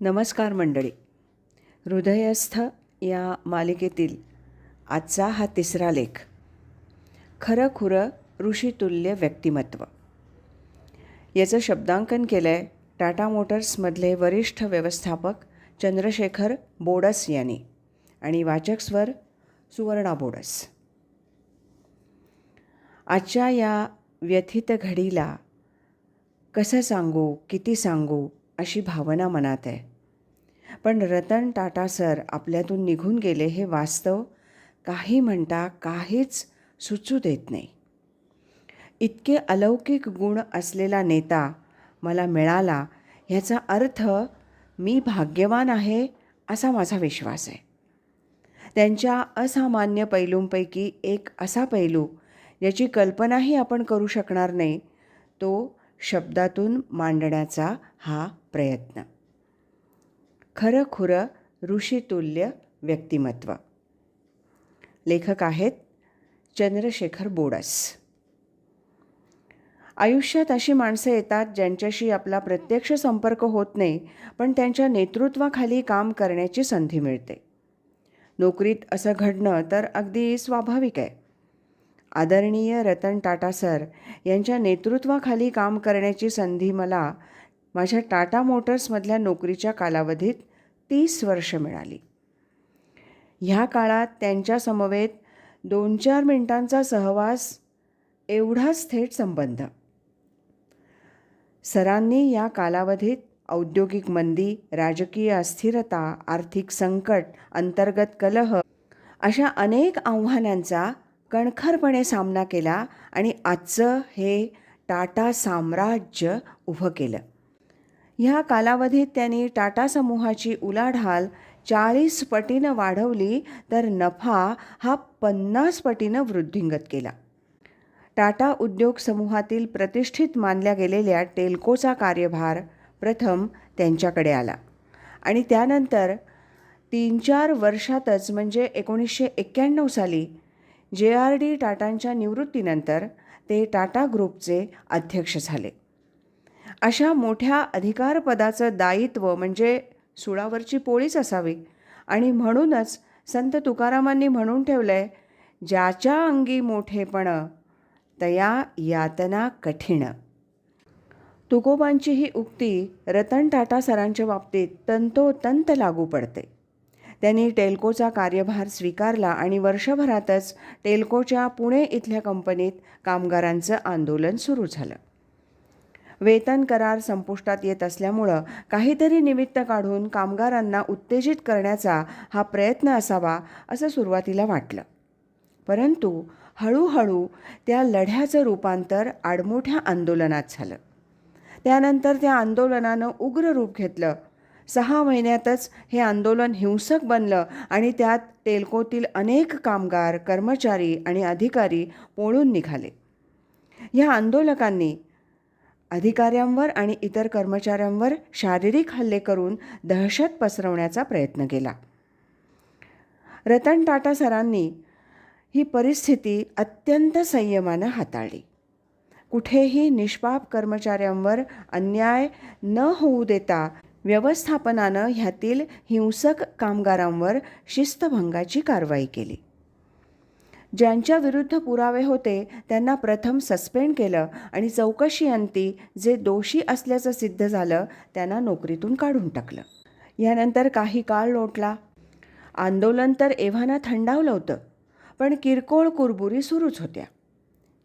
नमस्कार मंडळी. हृदयस्थ या मालिकेतील आजचा हा तिसरा लेख, खरं खुरं ऋषितुल्य व्यक्तिमत्व. याचं शब्दांकन केलं आहे टाटा मोटर्समधले वरिष्ठ व्यवस्थापक चंद्रशेखर बोडस यांनी आणि वाचक स्वर सुवर्णा बोडस. आजच्या या व्यथित घडीला कसं सांगू, किती सांगू अशी भावना मनात आहे. पण रतन टाटा सर आपल्यातून निघून गेले हे वास्तव काही म्हणता काहीच सुचू देत नाही. इतके अलौकिक गुण असलेला नेता मला मिळाला ह्याचा अर्थ मी भाग्यवान आहे असा माझा विश्वास आहे. त्यांच्या असामान्य पैलूंपैकी एक असा पैलू ज्याची कल्पनाही आपण करू शकणार नाही, तो शब्दातून मांडण्याचा हा प्रयत्न. खरं खुरं ऋषितुल्य व्यक्तिमत्व. लेखक आहेत चंद्रशेखर बोडस. आयुष्यात अशी माणसं येतात ज्यांच्याशी आपला प्रत्यक्ष संपर्क होत नाही, पण त्यांच्या नेतृत्वाखाली काम करण्याची संधी मिळते. नोकरीत असं घडणं तर अगदी स्वाभाविक आहे. आदरणीय रतन टाटा सर यांच्या नेतृत्वाखाली काम करण्याची संधी मला माझ्या टाटा मोटर्समधल्या नोकरीच्या कालावधीत 30 वर्ष मिळाली. ह्या काळात त्यांच्या समवेत 2-4 मिनिटांचा सहवास एवढाच थेट संबंध. सरांनी या कालावधीत औद्योगिक मंदी, राजकीय अस्थिरता, आर्थिक संकट, अंतर्गत कलह अशा अनेक आव्हानांचा कणखरपणे सामना केला आणि आजचं हे टाटा साम्राज्य उभं केलं. ह्या कालावधीत त्यांनी टाटा समूहाची उलाढाल 40 पटीनं वाढवली, तर नफा हा 50 पटीनं वृद्धिंगत केला. टाटा उद्योग समूहातील प्रतिष्ठित मानल्या गेलेल्या टेल्कोचा कार्यभार प्रथम त्यांच्याकडे आला आणि त्यानंतर 3-4 वर्षातच म्हणजे 1991 साली JRD टाटांच्या निवृत्तीनंतर ते टाटा ग्रुपचे अध्यक्ष झाले. अशा मोठ्या अधिकारपदाचं दायित्व म्हणजे सुळावरची पोळीच असावी आणि म्हणूनच संत तुकारामांनी म्हणून ठेवलं आहे, ज्याच्या अंगी मोठेपण तया यातना कठीण. तुकोबांची ही उक्ती रतन टाटा सरांच्या बाबतीत तंतोतंत लागू पडते. त्यांनी टेल्कोचा कार्यभार स्वीकारला आणि वर्षभरातच टेल्कोच्या पुणे इथल्या कंपनीत कामगारांचं आंदोलन सुरू झालं. वेतन करार संपुष्टात येत असल्यामुळं काहीतरी निमित्त काढून कामगारांना उत्तेजित करण्याचा हा प्रयत्न असावा असं सुरुवातीला वाटलं. परंतु हळूहळू त्या लढ्याचं रूपांतर आडमोठ्या आंदोलनात झालं. त्यानंतर त्या आंदोलनानं उग्र रूप घेतलं. 6 महिन्यातच हे आंदोलन हिंसक बनलं आणि त्यात टेल्कोतील अनेक कामगार, कर्मचारी आणि अधिकारी पळून निघाले. ह्या आंदोलकांनी अधिकाऱ्यांवर आणि इतर कर्मचाऱ्यांवर शारीरिक हल्ले करून दहशत पसरवण्याचा प्रयत्न केला. रतन टाटा सरांनी ही परिस्थिती अत्यंत संयमानं हाताळली. कुठेही निष्पाप कर्मचाऱ्यांवर अन्याय न होऊ देता व्यवस्थापनानं ह्यातील हिंसक कामगारांवर शिस्तभंगाची कारवाई केली. ज्यांच्या विरुद्ध पुरावे होते त्यांना प्रथम सस्पेंड केलं आणि चौकशीअंती जे दोषी असल्याचं सिद्ध झालं त्यांना नोकरीतून काढून टाकलं. यानंतर काही काळ लोटला. आंदोलन तर एव्हाना थंडावलं होतं, पण किरकोळ कुरबुरी सुरूच होत्या.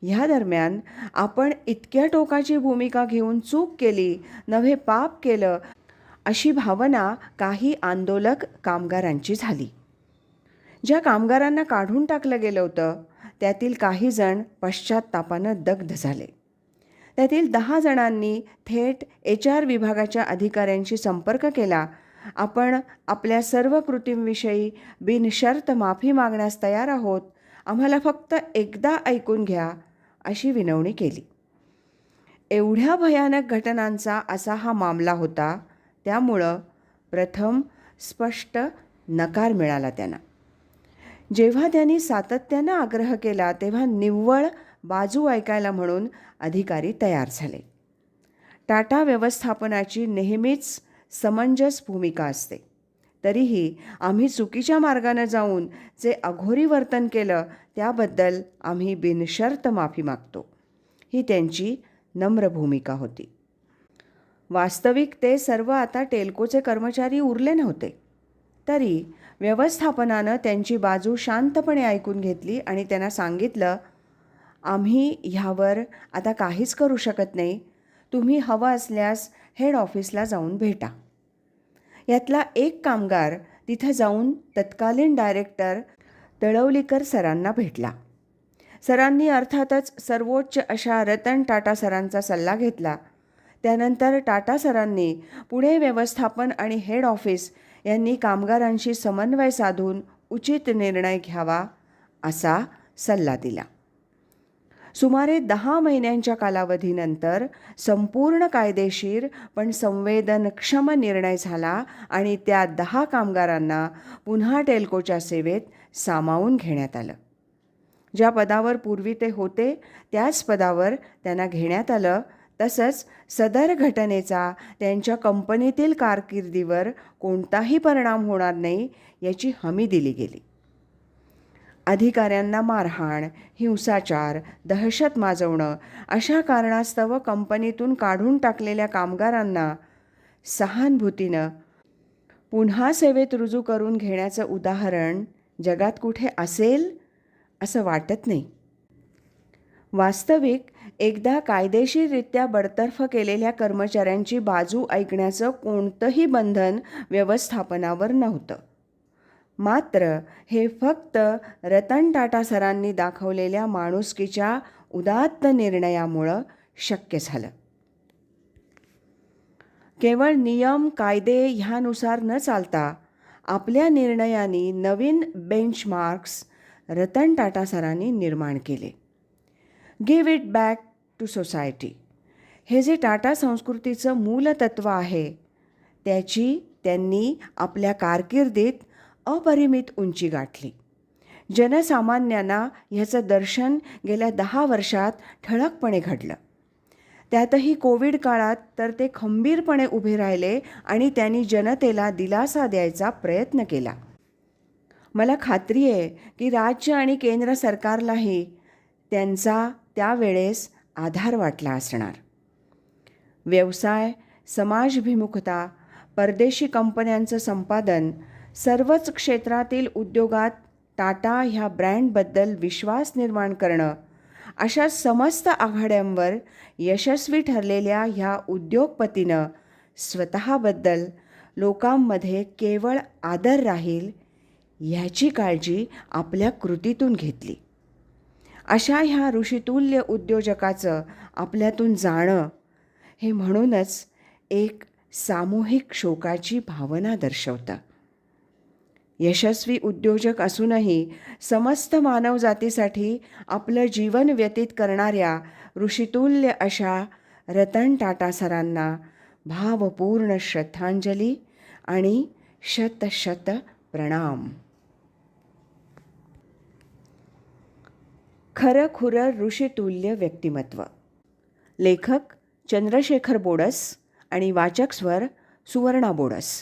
ह्या दरम्यान आपण इतक्या टोकाची भूमिका घेऊन चूक केली, नव्हे पाप केलं अशी भावना काही आंदोलक कामगारांची झाली. ज्या कामगारांना काढून टाकलं गेलं होतं त्यातील काही जण पश्चात्तापानं दग्ध झाले. त्यातील 10 जणांनी थेट HR विभागाच्या अधिकाऱ्यांशी संपर्क केला. आपण आपल्या सर्व कृतींविषयी बिनशर्त माफी मागण्यास तयार आहोत, आम्हाला फक्त एकदा ऐकून घ्या अशी विनवणी केली. एवढ्या भयानक घटनांचा असा हा मामला होता, त्यामुळं प्रथम स्पष्ट नकार मिळाला त्यांना. जेव्हा त्यांनी सातत्यानं आग्रह केला तेव्हा निव्वळ बाजू ऐकायला म्हणून अधिकारी तयार झाले. टाटा व्यवस्थापनाची नेहमीच समंजस भूमिका असते. तरीही आम्ही चुकीच्या मार्गानं जाऊन जे अघोरी वर्तन केलं त्याबद्दल आम्ही बिनशर्त माफी मागतो. ही त्यांची नम्र भूमिका होती. वास्तविक ते सर्व आता टेल्कोचे कर्मचारी उरले नव्हते. तरी व्यवस्थापनानं त्यांची बाजू शांतपणे ऐकून घेतली आणि त्यांना सांगितलं, आम्ही ह्यावर आता काहीच करू शकत नाही. तुम्ही हवं असल्यास हेड ऑफिसला जाऊन भेटा. यातला एक कामगार तिथं जाऊन तत्कालीन डायरेक्टर तळवलीकर सरांना भेटला. सरांनी अर्थातच सर्वोच्च अशा रतन टाटा सरांचा सल्ला घेतला. त्यानंतर टाटा सरांनी पुणे व्यवस्थापन आणि हेड ऑफिस यांनी कामगारांशी समन्वय साधून उचित निर्णय घ्यावा असा सल्ला दिला. सुमारे 10 महिन्यांच्या कालावधीनंतर संपूर्ण कायदेशीर पण संवेदनक्षम निर्णय झाला आणि त्या 10 कामगारांना पुन्हा टेल्कोच्या सेवेत सामावून घेण्यात आलं. ज्या पदावर पूर्वी ते होते त्याच पदावर त्यांना घेण्यात आलं. तसंच सदर घटनेचा त्यांच्या कंपनीतील कारकिर्दीवर कोणताही परिणाम होणार नाही याची हमी दिली गेली. अधिकाऱ्यांना मारहाण, हिंसाचार, दहशत माजवणं अशा कारणास्तव कंपनीतून काढून टाकलेल्या कामगारांना सहानुभूतीनं पुन्हा सेवेत रुजू करून घेण्याचं उदाहरण जगात कुठे असेल असं वाटत नाही. वास्तविक एकदा कायदेशीररित्या बडतर्फ केलेल्या कर्मचाऱ्यांची बाजू ऐकण्याचं कोणतंही बंधन व्यवस्थापनावर नव्हतं. मात्र हे फक्त रतन टाटा सरांनी दाखवलेल्या माणुसकीच्या उदात्त निर्णयामुळं शक्य झालं. केवळ नियम कायदे ह्यानुसार न चालता आपल्या निर्णयांनी नवीन बेंचमार्क्स रतन टाटा सरांनी निर्माण केले. Give it back to society हे जे टाटा संस्कृतीचं मूलतत्व आहे त्याची त्यांनी आपल्या कारकिर्दीत अपरिमित उंची गाठली. जनसामान्यांना ह्याचं दर्शन गेल्या 10 वर्षात ठळकपणे घडलं. त्यातही कोविड काळात तर ते खंबीरपणे उभे राहिले आणि त्यांनी जनतेला दिलासा द्यायचा प्रयत्न केला. मला खात्री आहे की राज्य आणि केंद्र सरकारलाही त्यांचा त्यावेळेस आधार वाटला असणार. व्यवसाय, समाजभिमुखता, परदेशी कंपन्यांचं संपादन, सर्वच क्षेत्रातील उद्योगात टाटा ह्या ब्रँडबद्दल विश्वास निर्माण करणं अशा समस्त आघाड्यांवर यशस्वी ठरलेल्या ह्या उद्योगपतीनं स्वतःबद्दल लोकांमध्ये केवळ आदर राहील ह्याची काळजी आपल्या कृतीतून घेतली. अशा ह्या ऋषितुल्य उद्योजकाचं आपल्यातून जाणं हे म्हणूनच एक सामूहिक शोकाची भावना दर्शवतं. यशस्वी उद्योजक असूनही समस्त मानवजातीसाठी आपलं जीवन व्यतीत करणाऱ्या ऋषितुल्य अशा रतन टाटा सरांना भावपूर्ण श्रद्धांजली आणि शतशत प्रणाम. खरंखुरं ऋषितुल्य व्यक्तिमत्व. लेखक चंद्रशेखर बोडस आणि वाचक स्वर सुवर्णा बोडस.